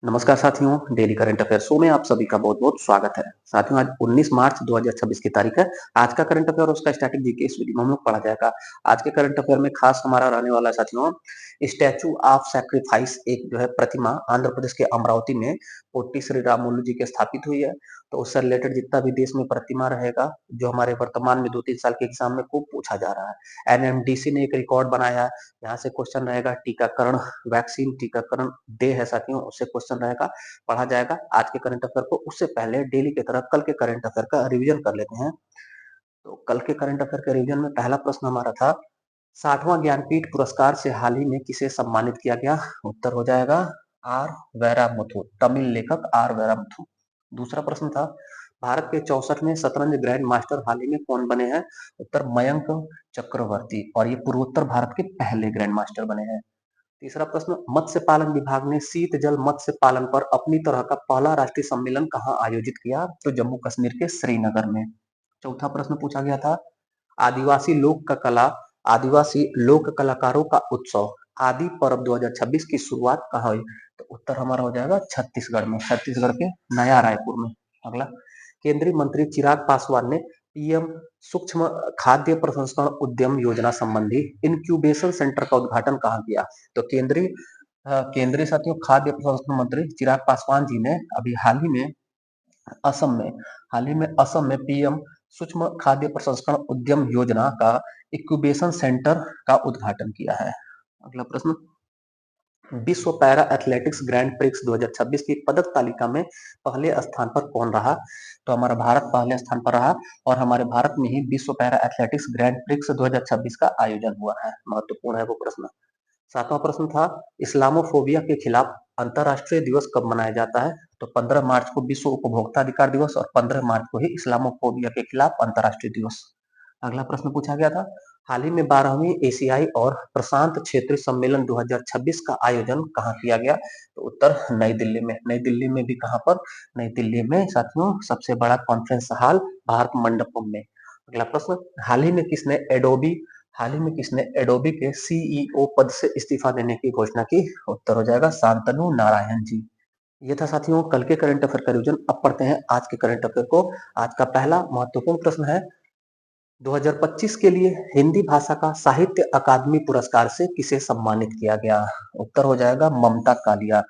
नमस्कार साथियों, daily current affair show में आप सभी का बहुत-बहुत स्वागत है। साथियों, आज 19 मार्च 2026 की तारीख है। आज का करंट अफेयर और उसका स्टैटिक जीके इस वीडियो में हम लोग पढ़ा जाएगा। आज के करंट अफेयर में खास हमारा रहने वाला है साथियों, स्टैचू ऑफ सैक्रिफाइस एक जो है प्रतिमा आंध्र प्रदेश के अमरावती में पोट्टी श्री रामुलु जी की स्थापित हुई है। तो उससे रिलेटेड जितना भी देश में प्रतिमा रहेगा, जो हमारे वर्तमान में 2-3 साल के एग्जाम में खूब पूछा जा रहा है। एनएमडीसी ने एक रिकॉर्ड बनाया है। यहाँ से क्वेश्चन रहेगा टीकाकरण, वैक्सीन टीकाकरण डे है साथियों, उससे क्वेश्चन रहेगा, पढ़ा जाएगा आज के करंट अफेयर को। उससे पहले डेली की तरह कल के करंट अफेयर का रिवीजन कर लेते हैं। तो कल के करंट अफेयर के रिवीजन में पहला प्रश्न हमारा था, 60वां ज्ञानपीठ पुरस्कार से हाल ही में किसे सम्मानित किया गया? उत्तर हो जाएगा आर वैरामुथु, तमिल लेखक आर वैरामुथु। दूसरा प्रश्न था, भारत के 64वें शतरंज ग्रैंड मास्टर हाल ही में कौन बने हैं? उत्तर मयंक चक्रवर्ती, और ये पूर्वोत्तर भारत के पहले ग्रैंड मास्टर बने हैं। तीसरा प्रश्न, मत्स्य पालन विभाग ने शीत जल मत्स्य पालन पर अपनी तरह का पहला राष्ट्रीय सम्मेलन कहाँ आयोजित किया? तो जम्मू कश्मीर के श्रीनगर में। चौथा प्रश्न पूछा गया था, आदिवासी लोक का कला आदिवासी लोक कलाकारों का उत्सव आदि पर्व 2026 की शुरुआत कहाँ हुई? तो उत्तर हमारा हो जाएगा छत्तीसगढ़ में, छत्तीसगढ़ के नया रायपुर में। अगला, केंद्रीय मंत्री चिराग पासवान ने पीएम सूक्ष्म खाद्य प्रसंस्करण उद्यम योजना संबंधी इंक्यूबेशन सेंटर का उद्घाटन कहाँ किया? तो केंद्रीय साथियों खाद्य प्रसंस्करण मंत्री चिराग पासवान जी ने अभी असम में हाल ही में असम में पीएम सूक्ष्म खाद्य प्रसंस्करण उद्यम योजना का इंक्यूबेशन सेंटर का उद्घाटन किया है। अगला प्रश्न, विश्व पैरा एथलेटिक्स ग्रैंड प्रिक्स 2026 की पदक तालिका में पहले स्थान पर कौन रहा? तो हमारा भारत पहले स्थान पर रहा, और हमारे भारत में ही विश्व पैरा एथलेटिक्स ग्रैंड प्रिक्स 2026 का आयोजन हुआ है। महत्वपूर्ण है वो प्रश्न। सातवां प्रश्न था, इस्लामोफोबिया के खिलाफ अंतरराष्ट्रीय दिवस कब मनाया जाता है? तो 15 मार्च को विश्व उपभोक्ता अधिकार दिवस और 15 मार्च को ही इस्लामोफोबिया के खिलाफ अंतरराष्ट्रीय दिवस। अगला प्रश्न पूछा गया था, हाल ही में 12वीं एशियाई और प्रशांत क्षेत्रीय सम्मेलन 2026 का आयोजन कहाँ किया गया? तो उत्तर नई दिल्ली में। नई दिल्ली में भी कहाँ पर? नई दिल्ली में साथियों सबसे बड़ा कॉन्फ्रेंस हॉल भारत मंडपम में। अगला प्रश्न, हाल ही में किसने एडोबी के सीईओ पद से इस्तीफा देने की घोषणा की? उत्तर हो जाएगा शांतनु नारायण जी। ये था साथियों कल के करंट अफेयर का रिवीजन। अब पढ़ते हैं आज के करंट अफेयर को। आज का पहला महत्वपूर्ण प्रश्न है, 2025 के लिए हिंदी भाषा का साहित्य अकादमी पुरस्कार से किसे सम्मानित किया गया? उत्तर हो जाएगा ममता कालिया।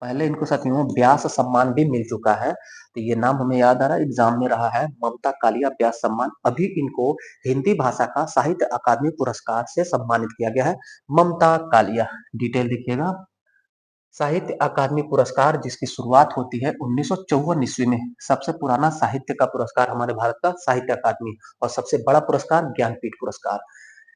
पहले इनको साथियों व्यास सम्मान भी मिल चुका है, तो ये नाम हमें याद आ रहा है, एग्जाम में रहा है, ममता कालिया व्यास सम्मान। अभी इनको हिंदी भाषा का साहित्य अकादमी पुरस्कार से सम्मानित किया गया है, ममता कालिया। डिटेल देखिएगा, साहित्य अकादमी पुरस्कार जिसकी शुरुआत होती है 1954 ईस्वी में। सबसे पुराना साहित्य का पुरस्कार हमारे भारत का साहित्य अकादमी, और सबसे बड़ा पुरस्कार ज्ञानपीठ पुरस्कार।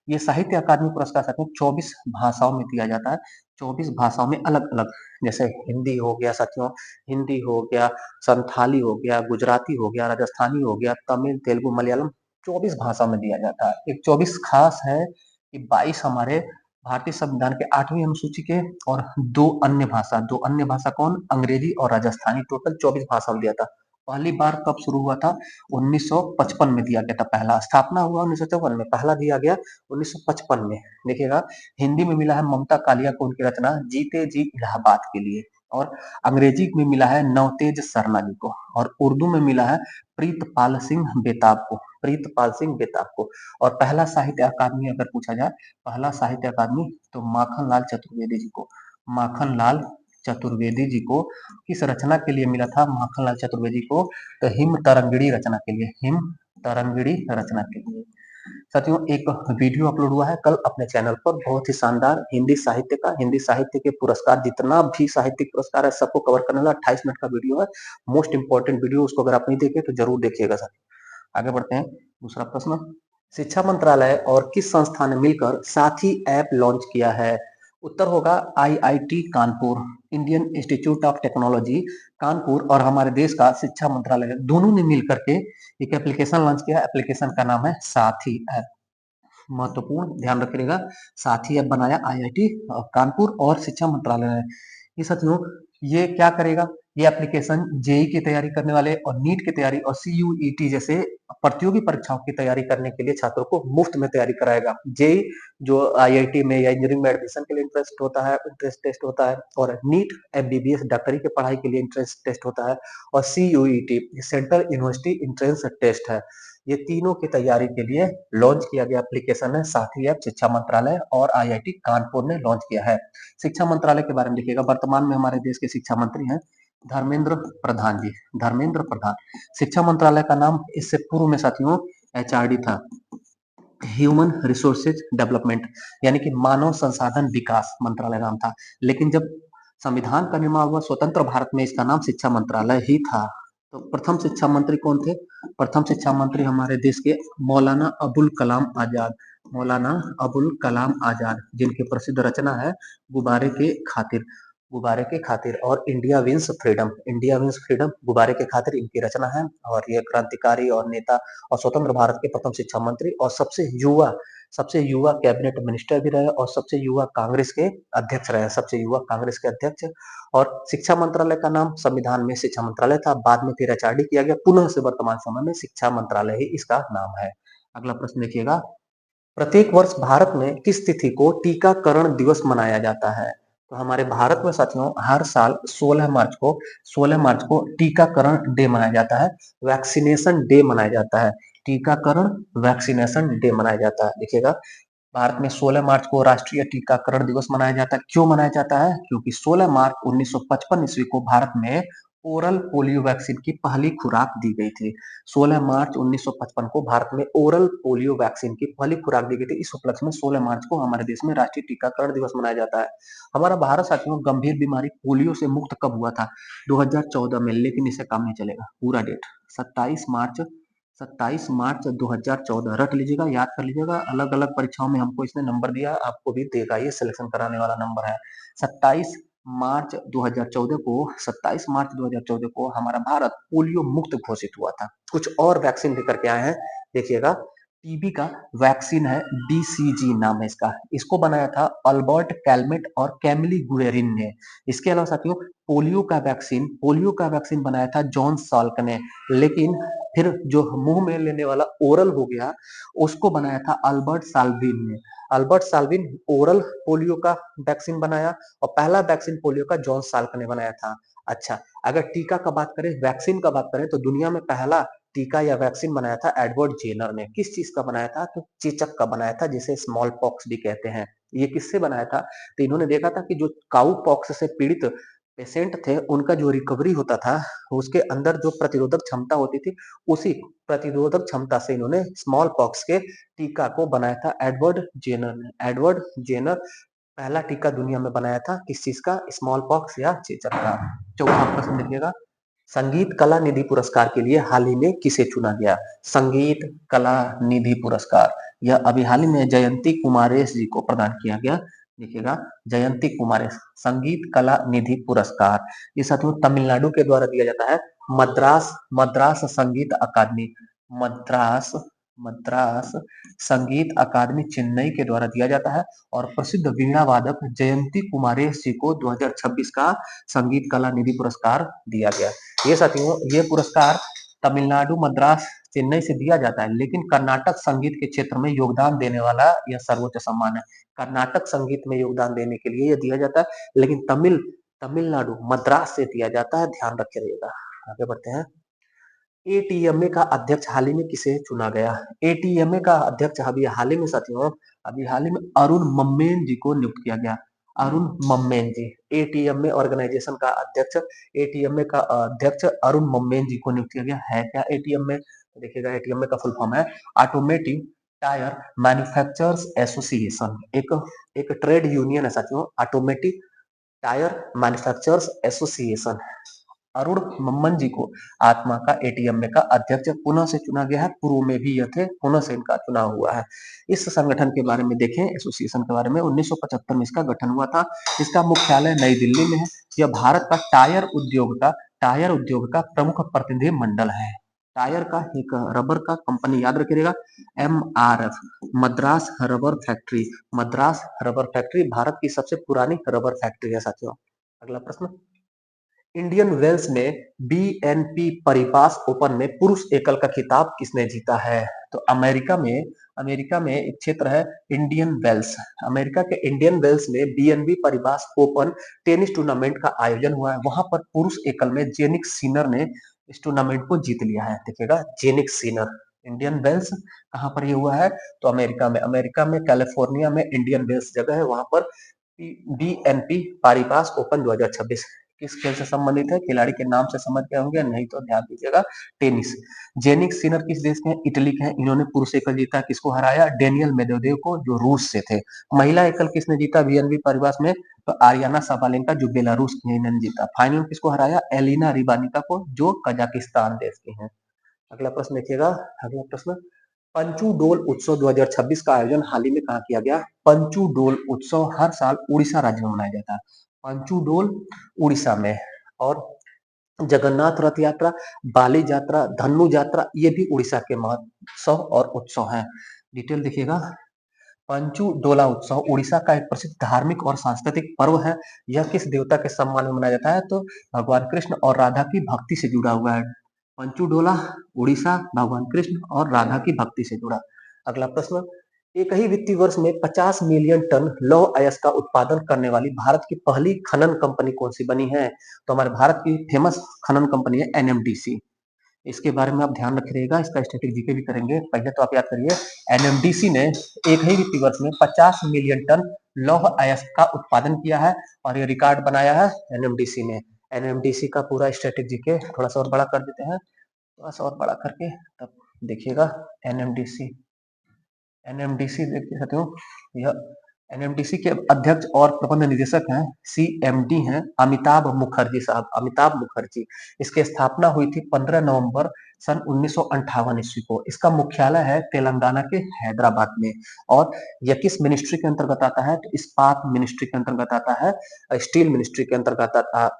ये साहित्य अकादमी पुरस्कार साथियों 24 भाषाओं में दिया जाता है। 24 भाषाओं में अलग अलग, जैसे हिंदी हो गया साथियों, हिंदी हो गया, संथाली हो गया, गुजराती हो गया, राजस्थानी हो गया, तमिल, तेलुगु, मलयालम, 24 भाषाओं में दिया जाता है। एक 24 खास है कि 22 हमारे भारतीय संविधान के 8वीं अनुसूची के, और दो अन्य भाषा कौन? अंग्रेजी और राजस्थानी। टोटल 24 भाषा में दिया था। पहली बार कब शुरू हुआ था? 1955 में दिया गया था। पहला स्थापना हुआ 1954 में, पहला दिया गया 1955 में। देखिएगा, हिंदी में मिला है ममता कालिया को उनकी रचना जीते जी इलाहाबाद के लिए, और अंग्रेजी में मिला है नवतेज सरना जी को, और उर्दू में मिला है प्रीतपाल सिंह बेताब को। और पहला साहित्य अकादमी अगर पूछा जाए, पहला साहित्य अकादमी तो माखनलाल चतुर्वेदी जी को, माखनलाल चतुर्वेदी जी को किस रचना के लिए मिला था? माखनलाल चतुर्वेदी को तो हिम तरंगिणी रचना के लिए, हिम तरंगिणी रचना के लिए। साथियों एक वीडियो अपलोड हुआ है कल अपने चैनल पर, बहुत ही शानदार हिंदी साहित्य का, हिंदी साहित्य के पुरस्कार, जितना भी साहित्यिक पुरस्कार है सबको कवर करने वाला 28 मिनट का वीडियो है। मोस्ट इंपॉर्टेंट वीडियो, उसको अगर आप नहीं देखे तो जरूर देखिएगा। साथियों आगे बढ़ते हैं। दूसरा प्रश्न, शिक्षा मंत्रालय और किस संस्था ने मिलकर साथी ऐप लॉन्च किया है? उत्तर होगा IIT Kanpur, Indian institute of technology Kanpur, और हमारे देश का शिक्षा मंत्रालय, दोनों ने मिलकर के एक एप्लीकेशन लॉन्च किया। एप्लीकेशन का नाम है साथी ऐप। महत्वपूर्ण, ध्यान रखिएगा, साथी ऐप बनाया आईआईटी कानपुर और शिक्षा मंत्रालय ने। ये साथियों ये क्या करेगा? ये एप्लीकेशन जेई की तैयारी करने वाले और नीट की तैयारी और सीयूईटी जैसे प्रतियोगी परीक्षाओं की तैयारी करने के लिए छात्रों को मुफ्त में तैयारी कराएगा। जेई जो आईआईटी में या इंजीनियरिंग में एडमिशन के लिए इंट्रेंस टेस्ट होता है, और नीट एमबीबीएस डॉक्टरी की पढ़ाई के लिए इंट्रेंस टेस्ट होता है, और CUET central university entrance test है। ये तीनों की तैयारी के लिए लॉन्च किया गया एप्लीकेशन है। साथ ही शिक्षा मंत्रालय और आईआईटी कानपुर ने लॉन्च किया है। शिक्षा मंत्रालय के बारे में देखिएगा, वर्तमान में हमारे देश के शिक्षा मंत्री हैं धर्मेंद्र प्रधान जी। धर्मेंद्र प्रधान। शिक्षा मंत्रालय का नाम इससे पूर्व में साथियों एचआरडी था, ह्यूमन रिसोर्सेज डेवलपमेंट, यानी कि मानव संसाधन विकास मंत्रालय नाम था। लेकिन जब संविधान का निर्माण हुआ स्वतंत्र भारत में, इसका नाम शिक्षा मंत्रालय ही था। तो प्रथम शिक्षा मंत्री कौन थे? प्रथम शिक्षा मंत्री हमारे देश के मौलाना अबुल कलाम आजाद। मौलाना अबुल कलाम आजाद, जिनकी प्रसिद्ध रचना है गुब्बारे के खातिर। गुब्बारे के खातिर और India wins freedom. India wins freedom गुब्बारे के खातिर इनकी रचना है। और ये क्रांतिकारी और नेता और स्वतंत्र भारत के प्रथम शिक्षा मंत्री और सबसे युवा कैबिनेट मिनिस्टर भी रहे, और सबसे युवा कांग्रेस के अध्यक्ष रहे, सबसे युवा कांग्रेस के अध्यक्ष। और शिक्षा मंत्रालय का नाम संविधान में शिक्षा मंत्रालय था, बाद में फिर एचआरडी किया गया, पुनः से वर्तमान समय में शिक्षा मंत्रालय ही इसका नाम है। अगला प्रश्न देखिएगा, प्रत्येक वर्ष भारत में किस तिथि को टीकाकरण दिवस मनाया जाता है? तो हमारे भारत में साथियों हर साल 16 मार्च को टीकाकरण डे मनाया जाता है, वैक्सीनेशन डे मनाया जाता है। टीकाकरण वैक्सीनेशन डे मनाया जाता है। देखिएगा, भारत में 16 मार्च को राष्ट्रीय टीकाकरण दिवस मनाया जाता है। क्यों मनाया जाता है? क्योंकि 16 मार्च 1955 ईस्वी को भारत में ओरल पोलियो वैक्सीन की पहली खुराक दी गई थी। 16 मार्च 1955 को भारत में ओरल पोलियो वैक्सीन की पहली खुराक दी गई थी। इस उपलक्ष्य में 16 मार्च को हमारे देश में राष्ट्रीय टीकाकरण दिवस मनाया जाता है। हमारा भारत साथियों गंभीर बीमारी पोलियो से मुक्त कब हुआ था? 2014 में, लेकिन इसे काम नहीं चलेगा। पूरा डेट 27 मार्च 2014 रख लीजिएगा, याद कर लीजिएगा। अलग अलग परीक्षाओं में हमको इसने नंबर दिया, आपको भी देगा, ये सिलेक्शन कराने वाला नंबर है। 27 मार्च 2014 को 27 मार्च 2014 को हमारा भारत पोलियो मुक्त घोषित हुआ था। कुछ और वैक्सीन लेकर के आए हैं, देखिएगा। टीबी का वैक्सीन है, बीसीजी नाम है इसका। इसको बनाया था अल्बर्ट कैलमेट और कैमिली गुएरिन ने। इसके अलावा साथियों पोलियो का वैक्सीन बनाया था जॉन साल्क ने। लेकिन फिर जो मुंह में लेने वाला ओरल हो गया, उसको बनाया था अल्बर्ट साल्विन ने। अल्बर्ट साल्विन ओरल पोलियो का वैक्सीन बनाया, और पहला वैक्सीन पोलियो का जॉन साल्क ने बनाया था। अच्छा, अगर टीका का बात करें, वैक्सीन का बात करें, तो दुनिया में पहला टीका या वैक्सीन बनाया था एडवर्ड जेनर ने। किस चीज का बनाया था? तो चेचक का बनाया था, जिसे स्मॉल पॉक्स भी कहते हैं। ये किससे बनाया था? तो इन्होंने देखा था कि जो काऊ पॉक्स से पीड़ित पेशेंट थे, उनका जो रिकवरी होता था, उसके अंदर जो प्रतिरोधक क्षमता होती थी, उसी प्रतिरोधक क्षमता से इन्होंने स्मॉल पॉक्स के टीका को बनाया था एडवर्ड जेनर ने। एडवर्ड जेनर पहला टीका दुनिया में बनाया था, किस चीज का? स्मॉल पॉक्स या चेचक का। चौथा प्रश्न देखिएगा, संगीत कला निधि पुरस्कार के लिए हाल ही में किसे चुना गया? संगीत कला निधि पुरस्कार यह अभी हाल ही में जयंती कुमारेश जी को प्रदान किया गया। देखिएगा, जयंती कुमारेश संगीत कला निधि पुरस्कार, ये साथियों तमिलनाडु के द्वारा दिया जाता है। मद्रास मद्रास संगीत अकादमी, मद्रास मद्रास संगीत अकादमी चेन्नई के द्वारा दिया जाता है। और प्रसिद्ध वीणा वादक जयंती कुमारेश जी को 2026 का संगीत कला निधि पुरस्कार दिया गया। ये साथियों ये पुरस्कार तमिलनाडु, मद्रास, चेन्नई से दिया जाता है, लेकिन कर्नाटक संगीत के क्षेत्र में योगदान देने वाला यह सर्वोच्च सम्मान है। कर्नाटक संगीत में योगदान देने के लिए यह दिया जाता है, लेकिन तमिलनाडु, मद्रास से दिया जाता है, ध्यान रखिएगा। आगे बढ़ते हैं। एटीएमए का अध्यक्ष हाल ही में किसे चुना गया? एटीएमए का अध्यक्ष अभी हाल ही में साथियों, अभी हाल ही में अरुण मम्मेन जी को नियुक्त किया गया। अरुण मम्मेन जी, एटीएमए ऑर्गेनाइजेशन का अध्यक्ष, एटीएमए का अध्यक्ष अरुण मम्मेन जी को नियुक्त किया गया है। क्या एटीएमए? तो देखिएगा, एटीएमए का फुल फॉर्म है ऑटोमेटिव टायर मैन्युफैक्चरर्स एसोसिएशन। एक ट्रेड यूनियन है साथियों, automotive tyre manufacturers association. Arun Mammen ji को आत्मा का एटीएमए का अध्यक्ष पुनः से चुना गया है। पूर्व में भी यह थे, पुनः से इनका चुनाव हुआ है। इस संगठन के बारे में देखें, एसोसिएशन के बारे में, 1975 में इसका गठन हुआ था। इसका मुख्यालय नई दिल्ली में है। यह भारत का टायर उद्योग का प्रमुख प्रतिनिधि मंडल है। टायर का एक रबर का कंपनी याद रखिएगा, MRF, Madras rubber factory. Madras rubber factory Bharat की सबसे पुरानी रबर फैक्ट्री है साथियों। अगला प्रश्न, इंडियन वेल्स में बीएनपी परिपास ओपन में पुरुष एकल का खिताब किसने जीता है? तो अमेरिका में एक क्षेत्र है इंडियन वेल्स। अमेरिका के इंडियन वेल्स में बीएनबी परिपास ओपन टेनिस टूर्नामेंट का आयोजन हुआ है। वहां पर पुरुष एकल में जेनिक सिनर ने इस टूर्नामेंट को जीत लिया है। देखिएगा, जेनिक सिनर। इंडियन वेल्स कहाँ पर ये हुआ है? तो अमेरिका में कैलिफोर्निया में इंडियन वेल्स जगह है, वहां पर बीएनपी पारिपास ओपन 2026 किस खेल से संबंधित है? खिलाड़ी के नाम से समझ गए होंगे, नहीं तो ध्यान दीजिएगा। टेनिस। जेनिक सिनर किस देश के हैं? इटली के हैं। इन्होंने पुरुष एकल जीता। किसको हराया? डेनियल मेदवेदेव को, जो रूस से थे। महिला एकल किसने जीता बीएनबी पारिपास में? तो आर्याना साबालेंका, जो बेलारूस की है, इन्होंने जीता। फाइनल में किसको हराया? एलिना रिबानिका को, जो कजाकिस्तान देश की है। अगला प्रश्न देखिएगा। अगला प्रश्न, पंचू डोल उत्सव 2026 का आयोजन हाल ही में कहाँ किया गया? पंचू डोल उत्सव हर साल उड़ीसा राज्य में मनाया जाता है। पंचू डोल उड़ीसा में। और जगन्नाथ रथ यात्रा, बाली यात्रा, धन्नु यात्रा, ये भी उड़ीसा के महोत्सव और उत्सव हैं। डिटेल देखिएगा। पंचू डोला उत्सव उड़ीसा का एक प्रसिद्ध धार्मिक और सांस्कृतिक पर्व है। यह किस देवता के सम्मान में मनाया जाता है? तो भगवान कृष्ण और राधा की भक्ति से जुड़ा हुआ है। पंचू डोला उड़ीसा, भगवान कृष्ण और राधा की भक्ति से जुड़ा। अगला प्रश्न, एक ही वित्तीय वर्ष में 50 मिलियन टन लौह अयस्क का उत्पादन करने वाली भारत की पहली खनन कंपनी कौन सी बनी है? तो हमारे भारत की फेमस खनन कंपनी है एनएमडीसी। इसके बारे में आप ध्यान रखिएगा, इसका स्टैटिक जीके भी करेंगे। पहले तो आप याद करिए, एनएमडीसी ने एक ही वित्तीय वर्ष में 50 मिलियन टन लौह अयस्क का उत्पादन किया है और ये रिकॉर्ड बनाया है एनएमडीसी ने। एनएमडीसी का पूरा स्टैटिक जीके थोड़ा सा और बड़ा कर देते हैं, थोड़ा सा और बड़ा करके तब देखिएगा। एनएमडीसी एनएमडीसी देख सकते हो, यह एनएमडीसी के अध्यक्ष और प्रबंध निदेशक हैं, सीएमडी हैं अमिताभ मुखर्जी साहब, अमिताभ मुखर्जी। इसकी स्थापना हुई थी 15 नवंबर सन 1958 ईस्वी को। इसका मुख्यालय है तेलंगाना के हैदराबाद में। और यह किस मिनिस्ट्री के अंतर्गत आता है? तो इस्पात मिनिस्ट्री के अंतर्गत आता है, स्टील मिनिस्ट्री के अंतर्गत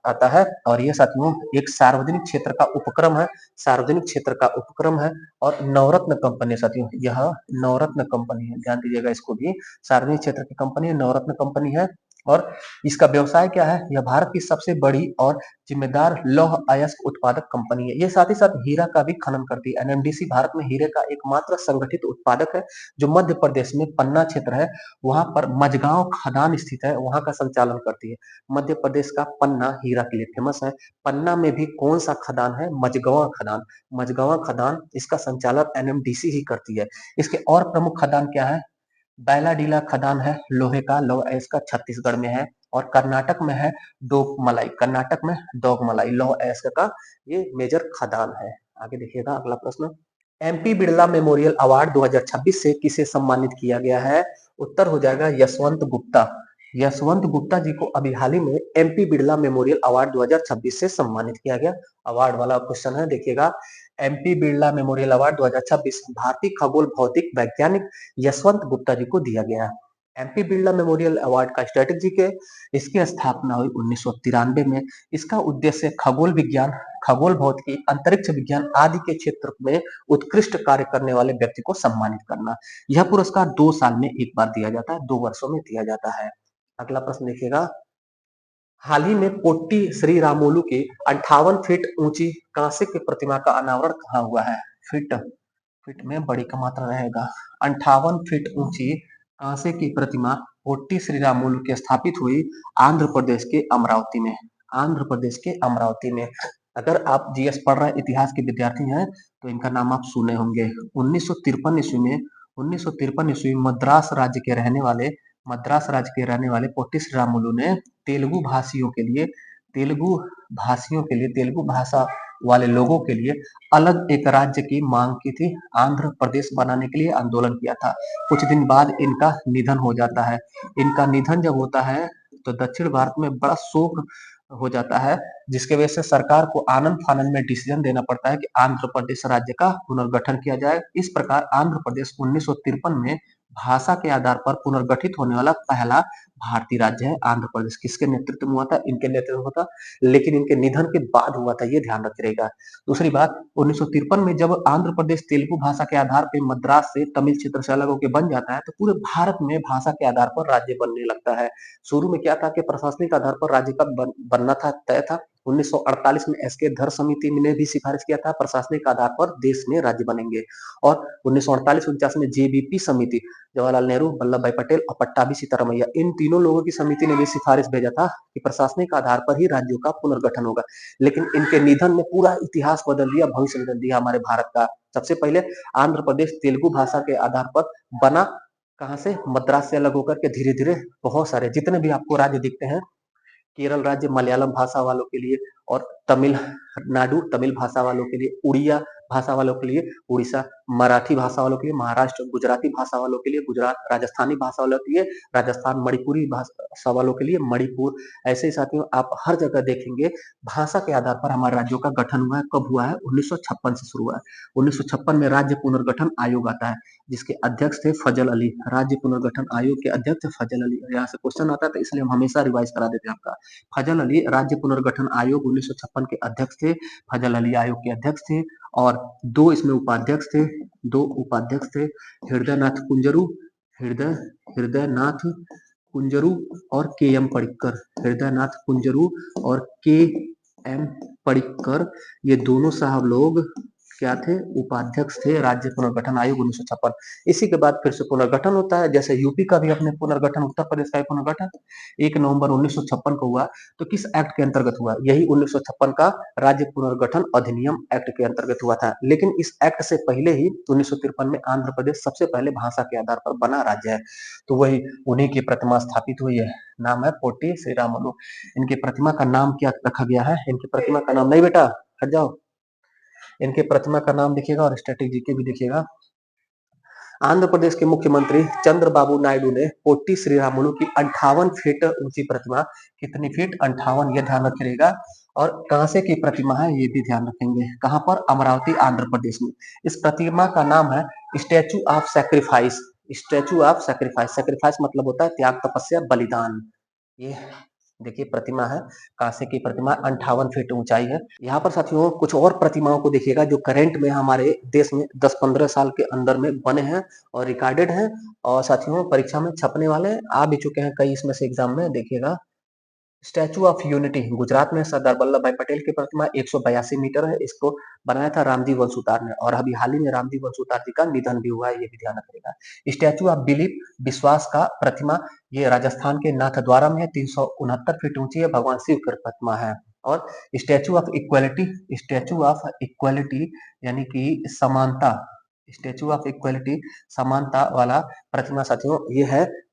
आता है। और यह साथियों एक सार्वजनिक क्षेत्र का उपक्रम है, सार्वजनिक क्षेत्र का उपक्रम है। और नवरत्न कंपनी साथियों, यह नवरत्न कंपनी है, ध्यान दीजिएगा इसको भी। सार्वजनिक क्षेत्र की कंपनी है, नवरत्न कंपनी है। और इसका व्यवसाय क्या है? यह भारत की सबसे बड़ी और जिम्मेदार लौह अयस्क उत्पादक कंपनी है। ये साथ ही साथ हीरा का भी खनन करती है। एनएमडीसी भारत में हीरे का एकमात्र संगठित उत्पादक है, जो मध्य प्रदेश में पन्ना क्षेत्र है, वहां पर मझगांव खदान स्थित है, वहां का संचालन करती है। मध्य प्रदेश का पन्ना हीरा के लिए फेमस है। पन्ना में भी कौन सा खदान है? मझगांव खदान। मझगांव खदान, इसका संचालन एनएमडीसी ही करती है। इसके और प्रमुख खदान क्या है? बैलाडीला खदान है लोहे का, लौह अयस्क का, छत्तीसगढ़ में है। और कर्नाटक में है डोकमलाई, कर्नाटक में डोकमलाई लौह अयस्क का ये मेजर खदान है। आगे देखिएगा अगला प्रश्न, एमपी बिरला मेमोरियल अवार्ड 2026 से किसे सम्मानित किया गया है? उत्तर हो जाएगा यशवंत गुप्ता। यशवंत गुप्ता जी को अभी हाल ही में एमपी बिरला मेमोरियल अवार्ड 2026 से सम्मानित किया गया। अवार्ड वाला क्वेश्चन है, देखिएगा। एमपी बिरला मेमोरियल अवार्ड 2026 भारतीय खगोल भौतिक वैज्ञानिक यशवंत गुप्ता जी को दिया गया। एमपी बिरला मेमोरियल अवार्ड का स्ट्रेटेजी के, इसकी स्थापना हुई 1993 में। इसका उद्देश्य खगोल विज्ञान, खगोल भौतिकी, अंतरिक्ष विज्ञान आदि के क्षेत्र में उत्कृष्ट कार्य करने वाले व्यक्ति को सम्मानित करना। यह पुरस्कार 2 साल में एक बार दिया जाता है, 2 वर्षों में दिया जाता है। अगला प्रश्न देखिएगा, हाल ही में पोट्टी श्री रामोलू की 58 फीट ऊंची कांसे की प्रतिमा का अनावरण कहाँ हुआ है? फीट फीट में बड़ी का मात्रा रहेगा। 58 फीट ऊंची कांसे की प्रतिमा पोट्टी श्री रामोलू की स्थापित हुई आंध्र प्रदेश के अमरावती में। आंध्र प्रदेश के अमरावती में। अगर आप जीएस पढ़ रहे इतिहास के विद्यार्थी हैं तो इनका नाम आप सुने होंगे। 1953 ईस्वी में, 1953 ईस्वी में मद्रास राज्य के रहने वाले पोट्टी श्री रामुलु ने तेलुगु भाषियों के लिए, तेलुगु भाषा वाले लोगों के लिए अलग एक राज्य की मांग की थी। आंध्र प्रदेश बनाने के लिए आंदोलन किया था। कुछ दिन बाद इनका निधन हो जाता है। इनका निधन जब होता है तो दक्षिण भारत में बड़ा शोक हो जाता है, जिसके वजह से सरकार को आनंद फानंद में डिसीजन देना पड़ता है कि आंध्र प्रदेश राज्य का पुनर्गठन किया जाए। इस प्रकार आंध्र प्रदेश 1953 में भाषा के आधार पर पुनर्गठित होने वाला पहला भारतीय राज्य है आंध्र प्रदेश। किसके नेतृत्व में हुआ था? इनके नेतृत्व में हुआ था, लेकिन इनके निधन के बाद हुआ था, ये ध्यान रखिएगा। दूसरी बात, 1953 में जब आंध्र प्रदेश तेलुगु भाषा के आधार पर मद्रास से तमिल क्षेत्र से अलग होकर बन जाता है, तो पूरे भारत में भाषा के आधार पर राज्य बनने लगता है। शुरू में क्या था कि प्रशासनिक आधार पर राज्य का बनना था, तय था। 1948 में एस के धर समिति ने भी सिफारिश किया था प्रशासनिक आधार पर देश में राज्य बनेंगे। और 1948-49 में जेबीपी समिति, जवाहरलाल नेहरू, वल्लभ भाई पटेल और पट्टाभी सीतारामैया, इन तीनों लोगों की समिति ने भी सिफारिश भेजा था कि प्रशासनिक आधार पर ही राज्यों का पुनर्गठन होगा। लेकिन इनके निधन ने पूरा इतिहास बदल दिया, भविष्य बदल दिया हमारे भारत का। सबसे पहले आंध्र प्रदेश तेलुगु भाषा के आधार पर बना, कहां से? मद्रास से अलग होकर के धीरे धीरे बहुत सारे जितने भी आपको राज्य दिखते हैं, केरल राज्य मलयालम भाषा वालों के लिए, और तमिलनाडु तमिल भाषा वालों के लिए, उड़िया भाषा वालों के लिए उड़ीसा, मराठी भाषा वालों के लिए महाराष्ट्र, गुजराती भाषा वालों के लिए गुजरात, राजस्थानी भाषा वालों के लिए राजस्थान, मणिपुरी भाषा वालों के लिए मणिपुर। ऐसे ही साथियों आप हर जगह देखेंगे भाषा के आधार पर हमारे राज्यों का गठन हुआ है। कब हुआ है? 1956 से शुरू हुआ है। 1956 में राज्य पुनर्गठन आयोग आता है, जिसके अध्यक्ष थे फजल अली। राज्य पुनर्गठन आयोग के अध्यक्ष फजल अली। यहाँ से क्वेश्चन आता था इसलिए हम हमेशा रिवाइज करा देते हैं आपका। फजल अली राज्य पुनर्गठन आयोग 1956 के अध्यक्ष थे। फजल अली आयोग के अध्यक्ष थे और दो इसमें उपाध्यक्ष थे। हृदयनाथ कुंजरू, हृदयनाथ कुंजरू और के एम पडिक्कर। हृदयनाथ कुंजरू और के एम पडिक्कर, ये दोनों साहब लोग क्या थे? उपाध्यक्ष थे राज्य पुनर्गठन आयोग 1956। इसी के बाद फिर से पुनर्गठन होता है, जैसे यूपी का भी अपने पुनर्गठन, उत्तर प्रदेश का पुनर्गठन 1 नवंबर 1956 को हुआ। तो किस एक्ट के अंतर्गत हुआ? यही 1956 का राज्य पुनर्गठन अधिनियम एक्ट के अंतर्गत हुआ था। लेकिन इस एक्ट से पहले ही 1953 में आंध्र प्रदेश सबसे पहले भाषा के आधार पर बना राज्य है। तो वही उन्हीं की प्रतिमा स्थापित हुई है। नाम है पोटी श्रीरामुलु। इनकी प्रतिमा का नाम क्या रखा गया है? इनकी प्रतिमा का नाम, नहीं बेटा हट जाओ, इनके प्रतिमा का नाम देखिएगा और स्टैटिक जीके भी देखिएगा। आंध्र प्रदेश के मुख्यमंत्री चंद्रबाबू नायडू ने पोटी श्रीरामुलु की 58 फीट ऊंची प्रतिमा, कितनी फीट? 58, ये ध्यान रखिएगा। और कहां से की प्रतिमा है ये भी ध्यान रखेंगे। कहां पर? अमरावती आंध्र प्रदेश में। इस प्रतिमा का नाम है statue of sacrifice. Statue of sacrifice, sacrifice मतलब होता है त्याग, तपस्या, बलिदान। ये देखिए प्रतिमा है, कांसे की प्रतिमा, 58 फीट ऊंचाई है। यहाँ पर साथियों कुछ और प्रतिमाओं को देखिएगा जो करंट में हमारे देश में 10-15 साल के अंदर में बने हैं और रिकॉर्डेड हैं और साथियों परीक्षा में छपने वाले आ भी चुके हैं कई इसमें से एग्जाम में। देखिएगा स्टैचू ऑफ यूनिटी गुजरात में सरदार वल्लभ भाई पटेल की प्रतिमा 182 मीटर है। इसको बनाया था रामजी वंशुतार ने और अभी हाल ही में रामजी वंशुतार जी का निधन भी हुआ है, ये भी ध्यान रखिएगा। स्टैचू ऑफ बिलीफ विश्वास का प्रतिमा, ये राजस्थान के नाथद्वारा में है, 369 फीट ऊंची है, भगवान शिव की प्रतिमा है। और statue of equality, statue of equality यानी कि समानता, स्टैचू ऑफ इक्वालिटी समानता वाला प्रतिमा साथियों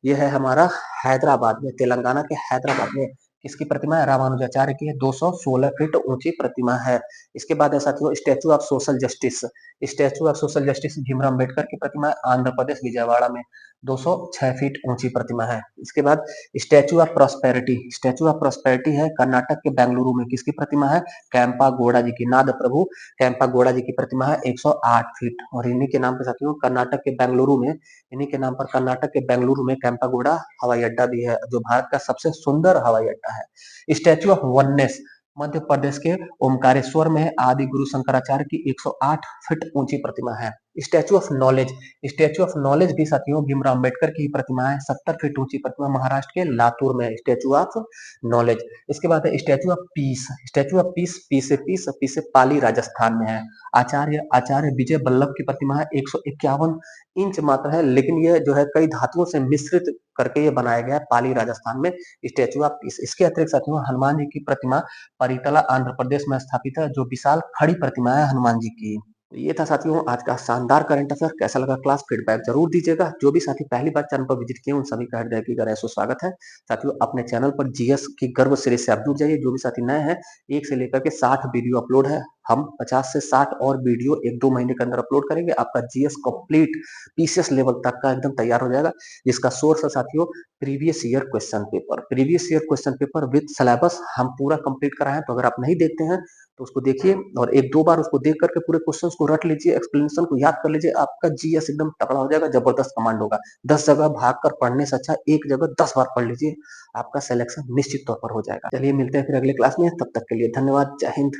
ये है हमारा हैदराबाद में, तेलंगाना के हैदराबाद में। किसकी प्रतिमा है? रामानुजाचार्य की है, 216 फीट ऊंची प्रतिमा है। इसके बाद है साथियों statue of social justice. Statue of social justice Bhimrao Ambedkar की प्रतिमा है, आंध्र प्रदेश विजयवाड़ा में, 206 फीट ऊंची प्रतिमा है। इसके बाद statue of prosperity, statue of prosperity है कर्नाटक के बेंगलुरु में। किसकी प्रतिमा है? कैंपा गौड़ा जी की, नाद प्रभु कैंपा गौड़ा जी की प्रतिमा है, 108 फीट। और इन्हीं के नाम पर साथियों कर्नाटक के बेंगलुरु में, इन्हीं के नाम पर कर्नाटक के बेंगलुरु में कैंपागोड़ा हवाई अड्डा भी है, जो भारत का सबसे सुंदर हवाई अड्डा है। Statue of oneness Madhya Pradesh के ओमकारेश्वर में है, आदि गुरु शंकराचार्य की 108 फीट ऊंची प्रतिमा है। Statue of knowledge, statue of knowledge भी साथियों भीमराव अम्बेडकर की प्रतिमा है, 70 फीट ऊंची प्रतिमा, महाराष्ट्र के लातूर में है स्टैचू ऑफ नॉलेज। इसके बाद है statue of peace, statue of peace, P से पाली राजस्थान में है। आचार्य विजय वल्लभ की प्रतिमा है, 151 इंच मात्र है, लेकिन यह जो है कई धातुओं से मिश्रित करके ये बनाया गया है, पाली राजस्थान में स्टैचू ऑफ पीस। इसके अतिरिक्त साथियों हनुमान जी की प्रतिमा परितला आंध्र प्रदेश में स्थापित है, जो विशाल खड़ी प्रतिमा है हनुमान जी की। ये था साथियों आज का शानदार करंट अफेयर। कैसा लगा क्लास? फीडबैक जरूर दीजिएगा। जो भी साथी पहली बार चैनल पर विजिट किए उन सभी का हृदय की गहराई से स्वागत है। साथियों अपने चैनल पर जीएस की गर्व सीरीज से आप जुड़ जाइए। जो भी साथी नए हैं, 1 से लेकर के 60 वीडियो अपलोड है। हम 50 से 60 और वीडियो 1-2 महीने के अंदर अपलोड करेंगे। आपका जीएस कंप्लीट पीसीएस लेवल तक का एकदम तैयार हो जाएगा, जिसका सोर्स है साथियों previous year question paper. Previous year question paper with syllabus हम पूरा कंप्लीट कराए हैं, तो अगर आप नहीं देखते हैं तो उसको देखिए और 1-2 बार उसको देख करके पूरे क्वेश्चंस को रट लीजिए, एक्सप्लेनेशन को याद कर लीजिए। आपका जीएस एकदम तगड़ा हो जाएगा, जबरदस्त कमांड होगा। 10 जगह भाग कर पढ़ने से अच्छा एक जगह 10 बार पढ़ लीजिए, आपका सिलेक्शन निश्चित तौर पर हो जाएगा। चलिए मिलते हैं फिर अगले क्लास में, तब तक के लिए धन्यवाद। जय हिंद।